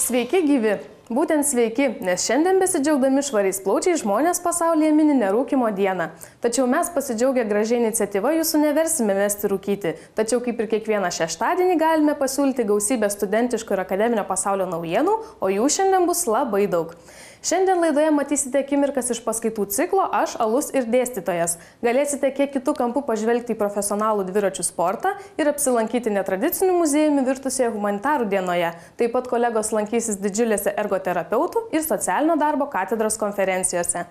Sveiki gyvi! Būtent sveiki, nes šiandien besidžiaugdami švariais plaučiais žmonės pasaulyje mini nerūkymo dieną. Tačiau mes pasidžiaugę gražią iniciatyvą jūsų neversime mesti rūkyti. Tačiau kaip ir kiekvieną šeštadienį galime pasiūlyti gausybę studentiškų ir akademinio pasaulio naujienų, o jų šiandien bus labai daug. Šiandien laidoje matysite akimirkas iš paskaitų ciklo Aš, alus ir dėstytojas. Galėsite kiek kitų kampų pažvelgti į profesionalų dviračių sportą ir apsilankyti netradicinių muziejumi virtusioje humanitarų dienoje. Taip pat kolegos lankysis didžiulėse ergoterapeutų ir socialinio darbo katedros konferencijose.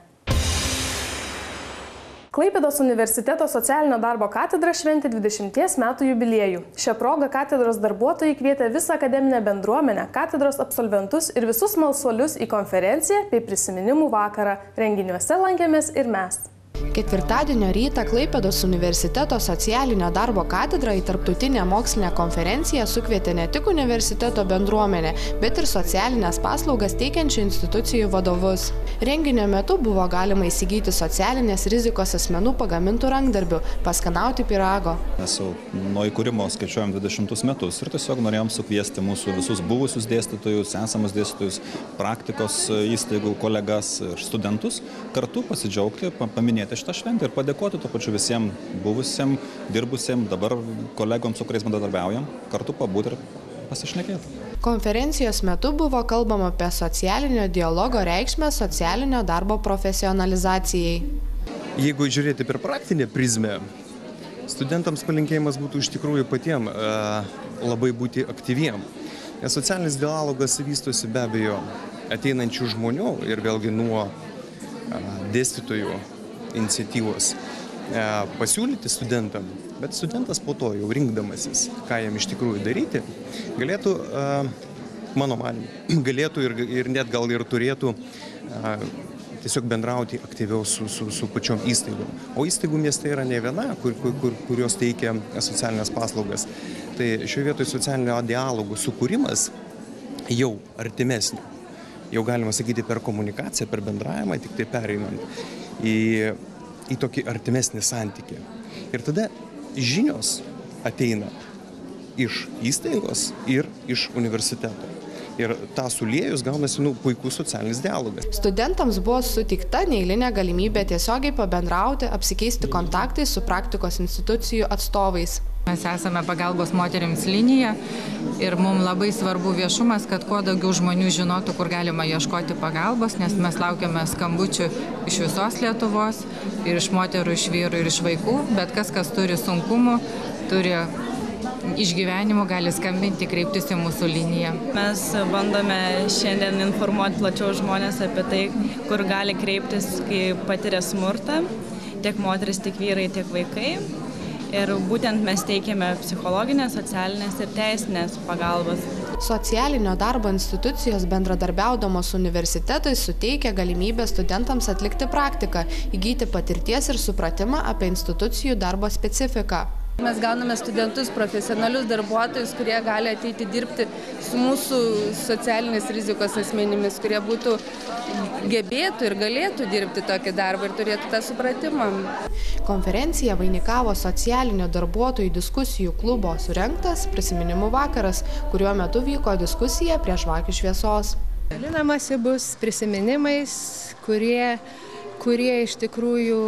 Klaipėdos universiteto socialinio darbo katedra šventė 20 metų jubiliejų. Šią progą katedros darbuotojai kvietė visą akademinę bendruomenę, katedros absolventus ir visus smalsuolius į konferenciją bei prisiminimų vakarą. Renginiuose lankėmės ir mes. Ketvirtadienio rytą Klaipėdos universiteto socialinio darbo katedra į tarptautinę mokslinę konferenciją sukvietė ne tik universiteto bendruomenę, bet ir socialinės paslaugas teikiančių institucijų vadovus. Renginio metu buvo galima įsigyti socialinės rizikos asmenų pagamintų rankdarbių, paskanauti pyrago. Mes jau nuo įkūrimo skaičiuojam 20 metus ir tiesiog norėjom sukviesti mūsų visus buvusius dėstytojus, esamus dėstytojus, praktikos įstaigų kolegas ir studentus kartu pasidžiaugti, paminėti šitą šventę ir padėkoti tuo pačiu visiems buvusiem, dirbusiem, dabar kolegoms, su kuriais bendradarbiaujam, kartu pabūti ir pasišnekėti. Konferencijos metu buvo kalbama apie socialinio dialogo reikšmę socialinio darbo profesionalizacijai. Jeigu žiūrėti per praktinę prizmę, studentams palinkėjimas būtų iš tikrųjų patiem labai būti aktyviem. Nes socialinis dialogas vystosi be abejo ateinančių žmonių ir vėlgi nuo dėstytojų iniciatyvos pasiūlyti studentam, bet studentas po to jau rinkdamasis, ką jam iš tikrųjų daryti, galėtų, mano manymu, galėtų ir net gal ir turėtų tiesiog bendrauti aktyviau su pačiom įstaigom. O įstaigų mieste yra ne viena, kurios teikia socialinės paslaugas. Tai šioje vietoje socialinio dialogo sukūrimas jau artimesnio. Jau galima sakyti per komunikaciją, per bendravimą, tik tai pereinant į tokį artimesnį santykį. Ir tada žinios ateina iš įstaigos ir iš universiteto. Ir tą suliejus gaunasi puikus socialinis dialogas. Studentams buvo suteikta neeilinė galimybė tiesiogiai pabendrauti, apsikeisti kontaktais su praktikos institucijų atstovais. Mes esame pagalbos moterims linija ir mums labai svarbu viešumas, kad kuo daugiau žmonių žinotų, kur galima ieškoti pagalbos, nes mes laukiame skambučių iš visos Lietuvos, ir iš moterų, iš vyrų, ir iš vaikų, bet kas turi sunkumų, turi išgyvenimų, gali skambinti, kreiptis į mūsų liniją. Mes bandome šiandien informuoti plačiau žmonės apie tai, kur gali kreiptis, kai patiria smurtą, tiek moteris, tiek vyrai, tiek vaikai. Ir būtent mes teikiame psichologinės, socialinės ir teisinės pagalbas. Socialinio darbo institucijos bendradarbiaudamos universitetais suteikia galimybę studentams atlikti praktiką, įgyti patirties ir supratimą apie institucijų darbo specifiką. Mes gauname studentus, profesionalius darbuotojus, kurie gali ateiti dirbti su mūsų socialinės rizikos asmenimis, kurie gebėtų ir galėtų dirbti tokį darbą ir turėtų tą supratimą. Konferenciją vainikavo socialinio darbuotojų diskusijų klubo surengtas prisiminimų vakaras, kuriuo metu vyko diskusija prie žvakių šviesos. Dalinamasi bus prisiminimais, kurie iš tikrųjų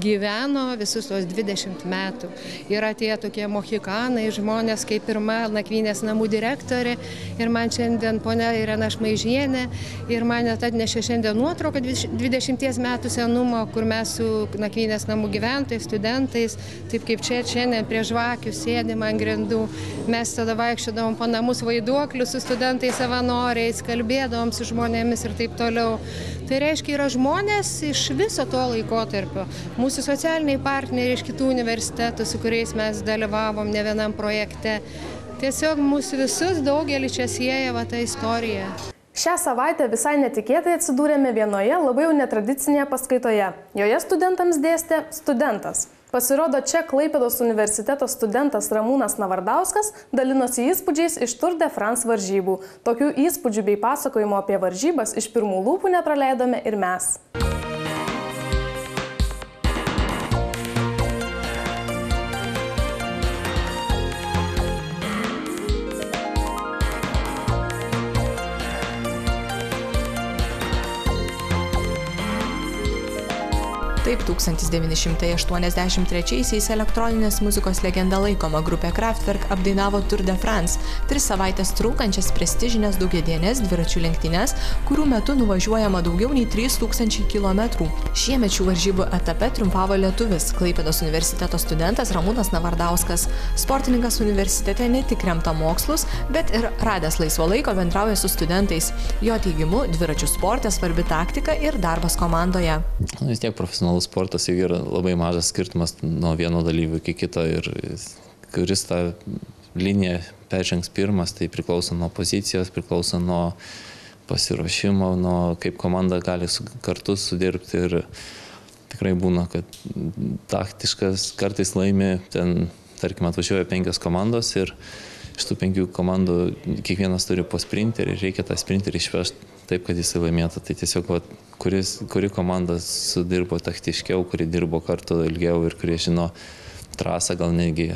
gyveno visus tos 20 metų. Yra tie tokie mohikanai, žmonės kaip pirma nakvynės namų direktorė ir man šiandien ponia Irena Šmaižienė ir man net atnešė šiandien nuotrauką 20 metų senumo, kur mes su nakvynės namų gyventojais, studentais, taip kaip čia šiandien prie žvakių sėdim ant grindų. Mes tada vaikščiodavom po namus vaiduoklius su studentais savanoriais, kalbėdavom su žmonėmis ir taip toliau. Tai reiškia, yra žmonės iš viso to laikotarpio. Mūsų socialiniai partneriai iš kitų universitetų, su kuriais mes dalyvavom ne vienam projekte. Tiesiog mūsų visus daugelį čia sieja ta istorija. Šią savaitę visai netikėtai atsidūrėme vienoje labai jau netradicinėje paskaitoje. Joje studentams dėstė studentas. Pasirodo, čia Klaipėdos universiteto studentas Ramūnas Navardauskas dalinosi įspūdžiais iš Tour de France varžybų. Tokių įspūdžių bei pasakojimo apie varžybas iš pirmų lūpų nepraleidome ir mes. Taip 1983-aisiais elektroninės muzikos legenda laikoma grupė Kraftwerk apdainavo Tour de France, 3 savaitės trunkančias prestižinės daugiadienės dviračių lenktynes, kurių metu nuvažiuojama daugiau nei 3000 km. Šiemet šių varžybų etape triumfavo lietuvis, Klaipėdos universiteto studentas Ramūnas Navardauskas. Sportininkas universitete ne tik remta mokslus, bet ir radęs laisvo laiko bendrauja su studentais. Jo teigimu, dviračių sporte svarbi taktika ir darbas komandoje. Vis tiek profesionalus sportas jau yra labai mažas skirtumas nuo vieno dalyvio iki kito ir kuris tą liniją peržengs pirmas, tai priklauso nuo pozicijos, priklauso nuo pasiruošimo, nuo kaip komanda gali kartu sudirbti ir tikrai būna, kad taktiškas kartais laimi, ten tarkim atvažiuoja 5 komandos ir iš tų 5 komandų kiekvienas turi po sprinterį ir reikia tą sprinterį išvežti taip, kad jisai laimėtų. Tai tiesiog, kuri komanda sudirbo taktiškiau, kuri dirbo kartu ilgiau ir kurie žino trasą gal netgi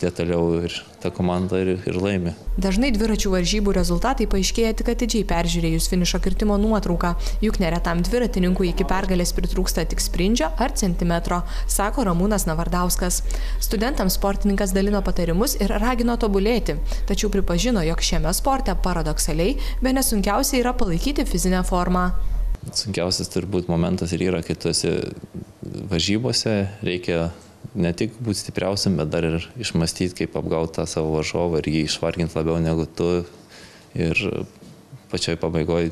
detaliau ir ta komanda ir laimi. Dažnai dviračių varžybų rezultatai paaiškėja tik atidžiai peržiūrėjus finišo kirtimo nuotrauką, juk neretam dviratininkui iki pergalės pritrūksta tik sprindžio ar centimetro, sako Ramūnas Navardauskas. Studentams sportininkas dalino patarimus ir ragino tobulėti, tačiau pripažino, jog šiame sporte paradoksaliai bene sunkiausia yra palaikyti fizinę formą. Sunkiausias turbūt momentas ir yra, kai tu esi varžybose, reikia ne tik būti stipriausiam, bet dar ir išmastyti, kaip apgauti tą savo varžovą ir jį išvarginti labiau negu tu ir pačioj pabaigoje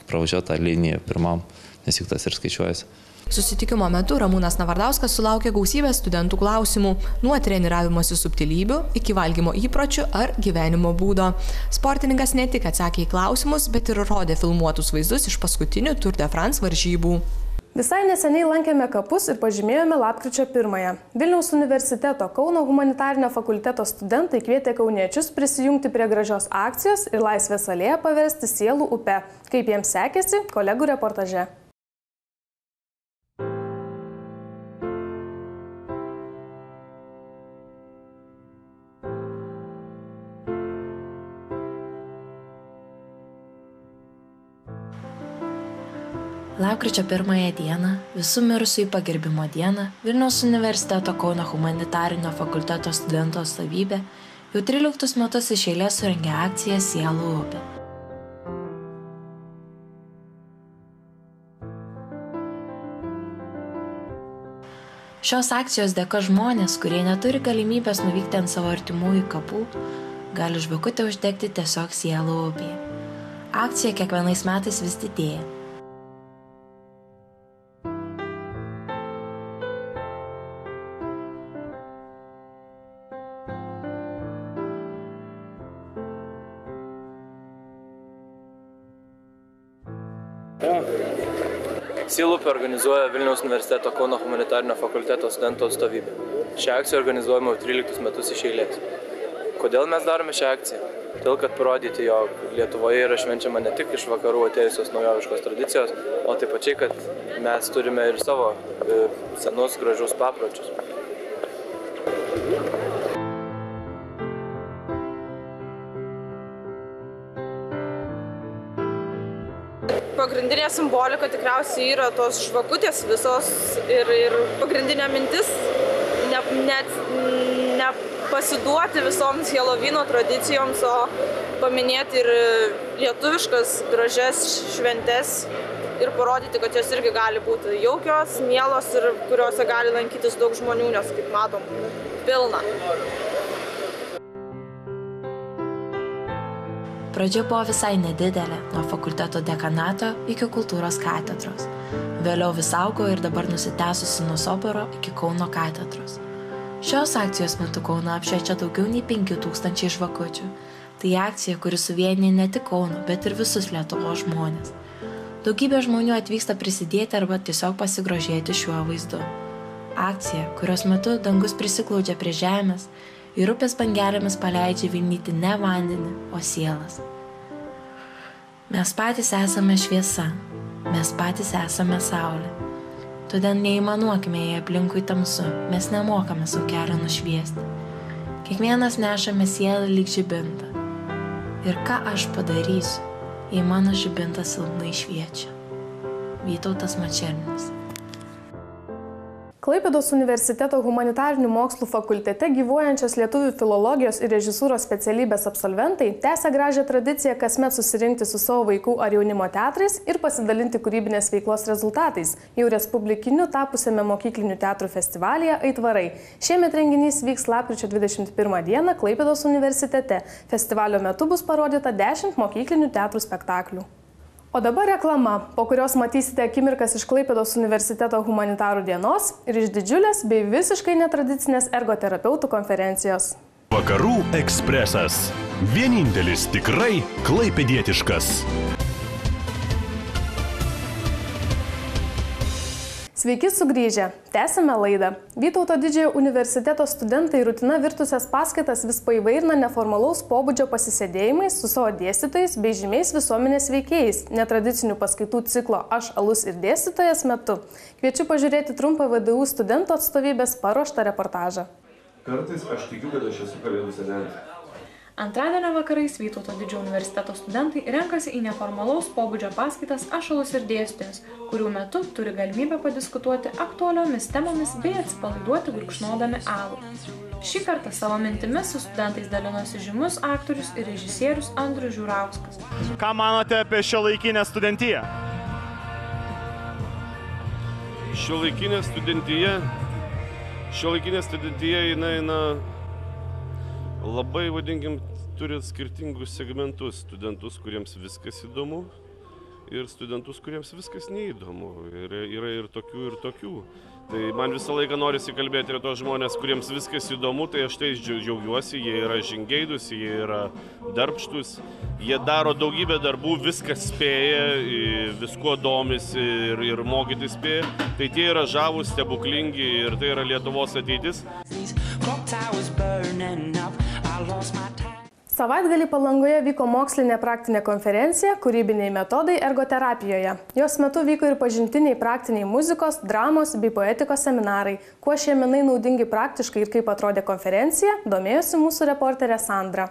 pravažiuoti tą liniją pirmam, nes juk tas ir skaičiuojasi. Susitikimo metu Ramūnas Navardauskas sulaukė gausybės studentų klausimų, nuo treniravimosi subtilybių iki valgymo įpročių ar gyvenimo būdo. Sportininkas ne tik atsakė į klausimus, bet ir rodė filmuotus vaizdus iš paskutinių Tour de France varžybų. Visai neseniai lankėme kapus ir pažymėjome lapkričio 1-ąją. Vilniaus universiteto Kauno humanitarinio fakulteto studentai kvietė kauniečius prisijungti prie gražios akcijos ir Laisvės alėją paversti sielų upe. Kaip jiems sekėsi, kolegų reportaže. Lapkričio 1 dieną, visų mirusiųjų pagerbimo dieną, Vilniaus universiteto Kauno humanitarinio fakulteto studento atstovybė jau 13 metus iš eilės surengė akciją Sielų upė. Šios akcijos dėka žmonės, kurie neturi galimybės nuvykti ant savo artimųjų kapų, gali žvakutę uždegti tiesiog Sielų upėje. Akcija kiekvienais metais vis didėja. Sielų upę organizuoja Vilniaus universiteto Kauno humanitarinio fakulteto studentų atstovybė. Šią akciją organizuojame jau 13 metus iš eilės. Kodėl mes darome šią akciją? Todėl, kad parodyti, jog Lietuvoje yra švenčiama ne tik iš vakarų atėjusios naujoviškos tradicijos, o taip pačiai, kad mes turime ir savo senus gražius papročius. Pagrindinė simbolika tikriausiai yra tos žvakutės visos ir pagrindinė mintis ne pasiduoti visoms Helovino tradicijoms, o paminėti ir lietuviškas gražias šventes ir parodyti, kad jos irgi gali būti jaukios, mielos ir kuriuose gali lankytis daug žmonių, nes kaip matom, pilna. Pradžia buvo visai nedidelė, nuo fakulteto dekanato iki kultūros katedros. Vėliau vis augo ir dabar nusitęsusi nuo Soboro iki Kauno katedros. Šios akcijos metu Kauną apšviečia daugiau nei 5000 žvakučių. Tai akcija, kuri suvienija ne tik Kauno, bet ir visus Lietuvos žmonės. Daugybė žmonių atvyksta prisidėti arba tiesiog pasigrožėti šiuo vaizdu. akcija, kurios metu dangus prisiglaudžia prie žemės ir upės bangelėmis paleidžia vilnyti ne vandenį, o sielas. Mes patys esame šviesa, mes patys esame saulė. Todėl neįmanuokime, jei aplinkui tamsu, mes nemokame savo kelio nušviesti. Kiekvienas nešame sielą lyg žibintą. Ir ką aš padarysiu, jei mano žibintas silpnai šviečia? Vytautas Mačernis. Klaipėdos universiteto humanitarinių mokslų fakultete gyvuojančios lietuvių filologijos ir režisūros specialybės absolventai tęsia gražią tradiciją kasmet susirinkti su savo vaikų ar jaunimo teatrais ir pasidalinti kūrybinės veiklos rezultatais jau respublikiniu tapusiame mokyklinių teatrų festivalyje Aitvarai. Šiemet renginys vyks lapkričio 21 dieną Klaipėdos universitete. Festivalio metu bus parodyta 10 mokyklinių teatrų spektaklių. O dabar reklama, po kurios matysite akimirkas iš Klaipėdos universiteto humanitarų dienos ir iš didžiulės bei visiškai netradicinės ergoterapeutų konferencijos. Vakarų ekspresas. Vienintelis tikrai klaipėdietiškas. Sveiki sugrįžę. Tęsime laidą. Vytauto didžiojo universiteto studentai rutina virtusias paskaitas vis paįvairina neformalaus pobūdžio pasisėdėjimais su savo dėstytojais bei žymiais visuomenės veikėjais netradicinių paskaitų ciklo Aš, alus ir dėstytojas metu. Kviečiu pažiūrėti trumpą VDU studentų atstovybės paruoštą reportažą. Kartais aš tikiu, kad aš esu kalėdų senelis. Antradienio vakarais Vytauto didžiojo universiteto studentai renkasi į neformalaus pobūdžio paskaitas Aš, alus ir dėstytojas, kurių metu turi galimybę padiskutuoti aktualiomis temomis bei atsipalaiduoti gurkšnodami alų. Šį kartą savo mintimis su studentais dalinosi žymus aktorius ir režisierius Andrius Žiurauskas. Ką manote apie šiuolaikinę studentiją? Šiuolaikinė studentija, jinai labai, vadinkim, turi skirtingus segmentus. Studentus, kuriems viskas įdomu, ir studentus, kuriems viskas neįdomu. Yra ir tokių. Tai man visą laiką norisi kalbėti ir tos žmonės, kuriems viskas įdomu, tai aš tai džiaugiuosi, jie yra žingeidus, jie yra darbštus, jie daro daugybę darbų, viskas spėja, viskuo domisi ir mokyti spėja. Tai tie yra žavūs, stebuklingi ir tai yra Lietuvos ateitis. Savaitgalį Palangoje vyko mokslinė praktinė konferencija Kūrybiniai metodai ergoterapijoje. Jos metu vyko ir pažintiniai praktiniai muzikos, dramos bei poetikos seminarai. Kuo šie menai naudingi praktiškai ir kaip atrodė konferencija, domėjosi mūsų reporterė Sandra.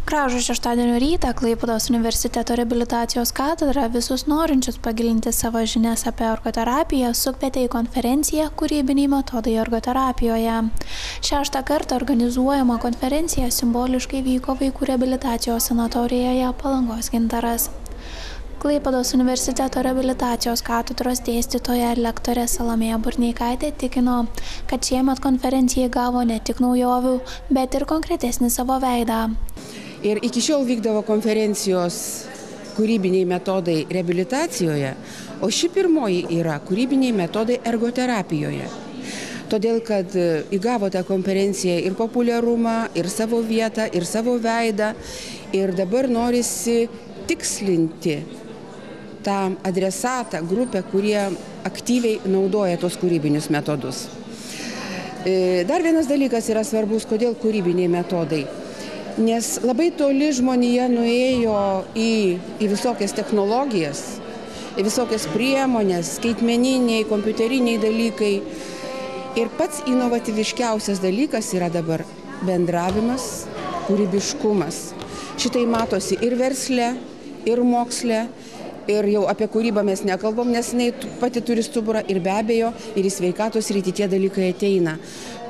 Gražų šeštadienio rytą Klaipėdos universiteto reabilitacijos katedra visus norinčius pagilinti savo žinias apie ergoterapiją sukvietė į konferenciją Kūrybiniai metodai ergoterapijoje. 6. kartą organizuojama konferencija simboliškai vyko vaikų reabilitacijos sanatorijoje Palangos Gintaras. Klaipėdos universiteto reabilitacijos katedros dėstytoja lektorė Salomėja Burneikaitė tikino, kad šiemet konferencija gavo ne tik naujovių, bet ir konkretesnį savo veidą. Ir iki šiol vykdavo konferencijos Kūrybiniai metodai reabilitacijoje, o ši pirmoji yra Kūrybiniai metodai ergoterapijoje. Todėl, kad įgavo tą konferenciją ir populiarumą, ir savo vietą, ir savo veidą, ir dabar norisi tikslinti tą adresatą, grupę, kurie aktyviai naudoja tos kūrybinius metodus. Dar vienas dalykas yra svarbus, kodėl kūrybiniai metodai. Nes labai toli žmonija nuėjo į visokias technologijas, į visokias priemonės, skaitmeniniai, kompiuteriniai dalykai. Ir pats inovatyviškiausias dalykas yra dabar bendravimas, kūrybiškumas. Šitai matosi ir versle, ir moksle, ir jau apie kūrybą mes nekalbam, nes jinai pati turi stuburą ir be abejo, ir į sveikatos sritį tie dalykai ateina.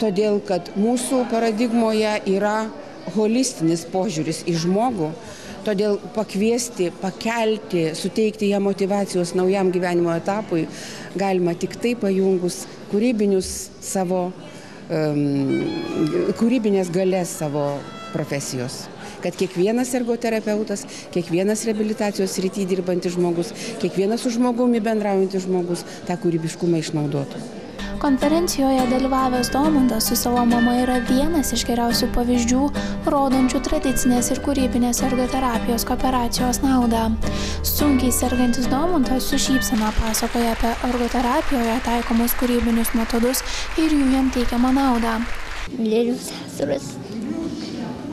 Todėl, kad mūsų paradigmoje yra holistinis požiūris į žmogų, todėl pakviesti, pakelti, suteikti jam motyvacijos naujam gyvenimo etapui galima tik tai pajungus kūrybinės galės savo profesijos. Kad kiekvienas ergoterapeutas, kiekvienas reabilitacijos srity dirbantis žmogus, kiekvienas su žmogumi bendraujantis žmogus tą kūrybiškumą išnaudotų. Konferencijoje dalyvavęs Domantas su savo mama yra vienas iš geriausių pavyzdžių, rodančių tradicinės ir kūrybinės ergoterapijos kooperacijos naudą. Sunkiai sergantis Domantas su šypsena pasakoja apie ergoterapijoje taikomus kūrybinius metodus ir jų jam teikiamą naudą. Lėlių sesuras.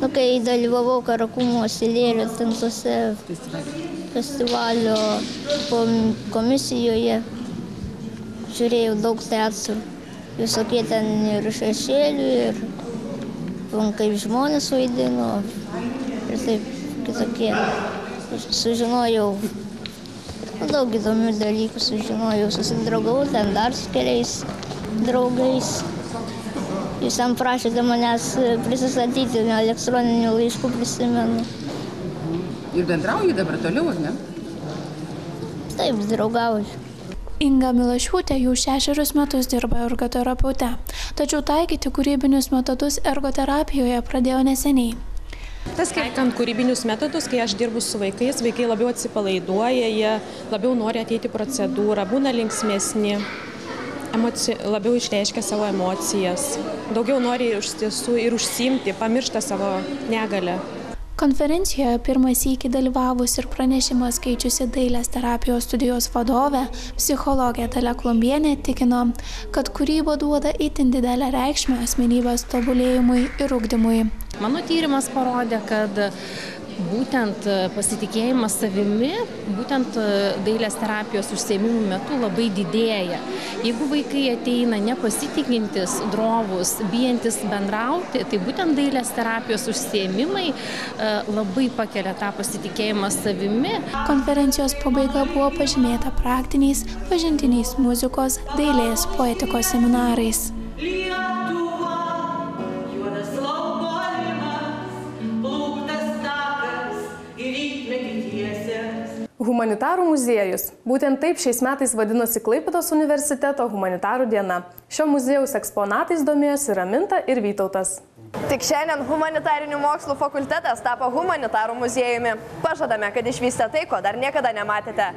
Kai dalyvavau Karakumos lėlių tose festivalio komisijoje, žiūrėjau daug teatrų. Visokie ten ir šešėlių, ir kaip žmonės vaidino, ir taip kitokie. Sužinojau daug įdomių dalykų, susidraugau ten dar su keliais draugais. Jūs jam prašėte manęs prisistatyti, elektroninių laiškų prisimenu. Ir bendrauji dabar toliau, ar ne? Taip, draugauju. Inga Milašiūtė jau 6 metus dirba ergoterapeute, tačiau taikyti kūrybinius metodus ergoterapijoje pradėjo neseniai. Taikant kūrybinius metodus, kai aš dirbu su vaikais, vaikai labiau atsipalaiduoja, jie labiau nori ateiti į procedūrą, būna linksmesni. Labiau išreiškia savo emocijas, daugiau nori iš tiesų ir užsiimti, pamiršta savo negalę. Konferencijoje pirmą sykį dalyvavus ir pranešimą skaičiusi dailės terapijos studijos vadovė, psichologė Dalia Klumbienė tikino, kad kūryba duoda itin didelę reikšmę asmenybės tobulėjimui ir ugdymui. Mano tyrimas parodė, kad būtent pasitikėjimas savimi, būtent dailės terapijos užsiėmimų metu labai didėja. Jeigu vaikai ateina nepasitikintis, drovus, bijantis bendrauti, tai būtent dailės terapijos užsiėmimai labai pakelia tą pasitikėjimą savimi. Konferencijos pabaiga buvo pažymėta praktiniais, pažintiniais muzikos, dailės, poetikos seminarais. Humanitarų muziejus. Būtent taip šiais metais vadinosi Klaipėdos universiteto humanitarų diena. Šio muziejaus eksponatais domėjosi Raminta ir Vytautas. Tik šiandien humanitarinių mokslų fakultetas tapo humanitarų muziejumi. Pažadame, kad išvystė tai, ko dar niekada nematėte.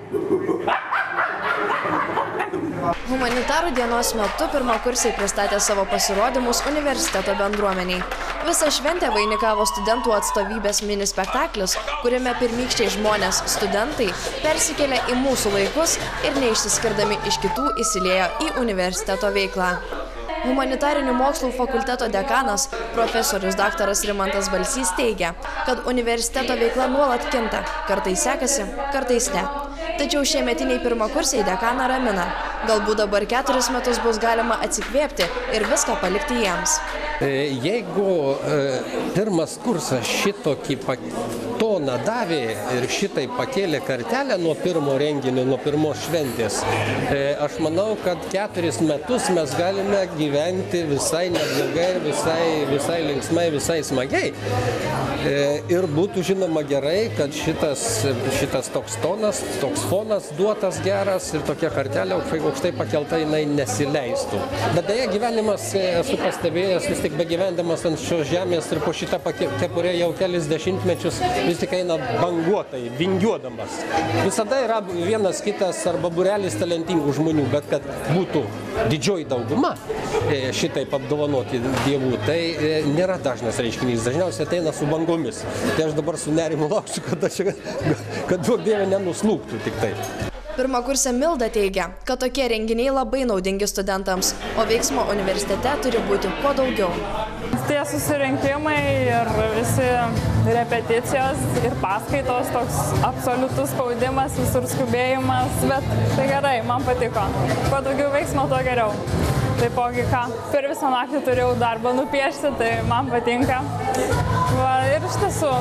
Humanitarų dienos metu pirmakursiai pristatė savo pasirodymus universiteto bendruomeniai. Visą šventę vainikavo studentų atstovybės mini spektaklis, kuriame pirmykščiai žmonės, studentai, persikėlė į mūsų laikus ir neišsiskirdami iš kitų įsiliejo į universiteto veiklą. Humanitarinių mokslų fakulteto dekanas, profesorius daktaras Rimantas Balsys teigia, kad universiteto veikla nuolat kinta, kartais sekasi, kartais ne. Tačiau šiemetiniai pirmakursiai dekaną ramina. Galbūt dabar 4 metus bus galima atsikvėpti ir viską palikti jiems. Jeigu pirmas kursas šitokį toną davė ir šitai pakėlė kartelę nuo pirmo renginio, nuo pirmos šventės, aš manau, kad 4 metus mes galime gyventi visai neblogai, visai linksmai, visai smagiai. Ir būtų žinoma gerai, kad šitas toks tonas, toks fonas duotas geras ir tokia kartelė aukštai pakelta jinai nesileistų. Bet deja gyvenimas, esu pastebėjęs, vis tik begyvendamas ant šios žemės ir po šitą kepurę jau kelis dešimtmečius vis tik eina banguotai, vingiuodamas. Visada yra vienas kitas arba būrelis talentingų žmonių, bet kad būtų didžioji dauguma šitaip apdovanoti dievų, tai nėra dažnas reiškinys. Dažniausiai ateina su bangomis. Tai aš dabar su nerimu lauksiu, kad duok Dieve nenuslūgtų tik taip. Pirmakursė Milda teigia, kad tokie renginiai labai naudingi studentams, o veiksmo universitete turi būti kuo daugiau. Tie susirinkimai ir visi repeticijos ir paskaitos, toks absoliutus spaudimas, visur skubėjimas, bet tai gerai, man patiko. Kuo daugiau veiksmo, tuo geriau. Taipogi ką, per visą naktį turėjau darbą nupiešti, tai man patinka. Ir iš tiesų,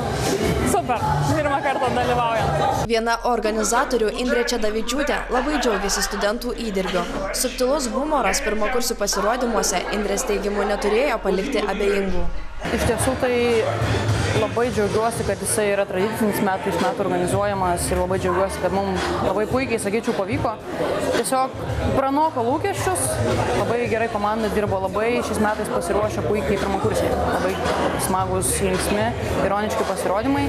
super, pirmą kartą dalyvaujant. Viena organizatorių, Indrė Čedavičiūtė, labai džiaugiasi studentų įdirbiu. Subtilus humoras pirmakursių pasirodymuose Indrės teigimu neturėjo palikti abejingų. Iš tiesų tai labai džiaugiuosi, kad jisai yra tradicinis metų iš metų organizuojamas ir labai džiaugiuosi, kad mums labai puikiai, sakyčiau, pavyko. Tiesiog pranoko lūkesčius, labai gerai komanda dirbo, labai šiais metais pasiruošę puikiai pirmakursiai. Labai smagus, linksmi, ironiški pasirodymai.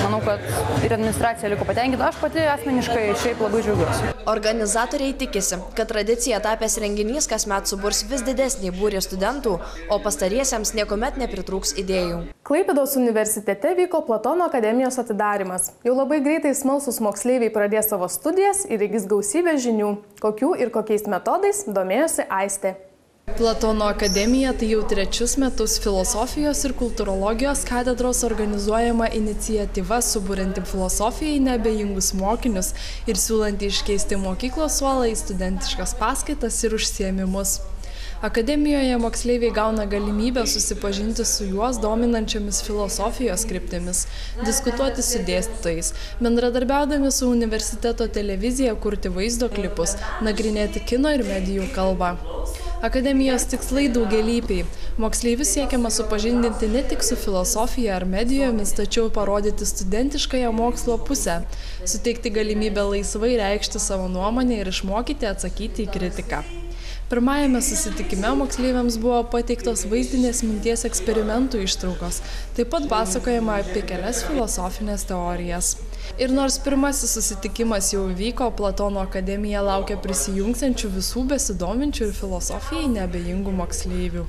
Manau, kad ir administracija liko patenkinta, aš pati asmeniškai šiaip labai džiaugiuosi. Organizatoriai tikisi, kad tradicija tapęs renginys kasmet suburs vis didesnį būrį studentų, o pastariesiems niekuomet nepritrūks idėjų. Klaipėdos universitete vyko Platono akademijos atidarymas. Jau labai greitai smalsūs moksleiviai pradės savo studijas ir įgis gausybę žinių, kokių ir kokiais metodais domėjosi Aistė. Platono akademija tai jau 3 metus filosofijos ir kultūrologijos katedros organizuojama iniciatyva suburianti filosofijai neabejingus mokinius ir siūlanti iškeisti mokyklos suolą į studentiškas paskaitas ir užsiėmimus. Akademijoje moksleiviai gauna galimybę susipažinti su juos dominančiamis filosofijos kryptimis, diskutuoti su dėstytojais, bendradarbiaudami su universiteto televizija kurti vaizdo klipus, nagrinėti kino ir medijų kalbą. Akademijos tikslai daugialypiai. Moksleivius siekiama supažindinti ne tik su filosofija ar medijomis, tačiau parodyti studentiškąją mokslo pusę, suteikti galimybę laisvai reikšti savo nuomonę ir išmokyti atsakyti į kritiką. Pirmajame susitikime moksleiviams buvo pateiktos vaizdinės minties eksperimentų ištraukos, taip pat pasakojama apie kelias filosofinės teorijas. Ir nors pirmasis susitikimas jau vyko, Platono akademija laukia prisijungsiančių visų besidominčių ir filosofijai neabejingų moksleivių.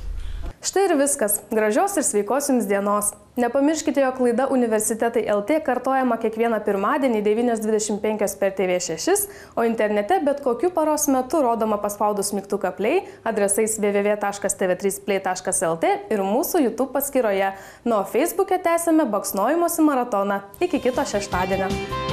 Štai ir viskas. Gražios ir sveikos jums dienos. Nepamirškite, jog laida Universitetai LT kartojama kiekvieną pirmadienį 9:25 per TV6, o internete bet kokiu paros metu rodoma paspaudus mygtuką play adresais www.tv3play.lt ir mūsų YouTube paskyroje. Nuo Facebook'e tęsėme baksnojimosi maratoną. Iki kito šeštadienio.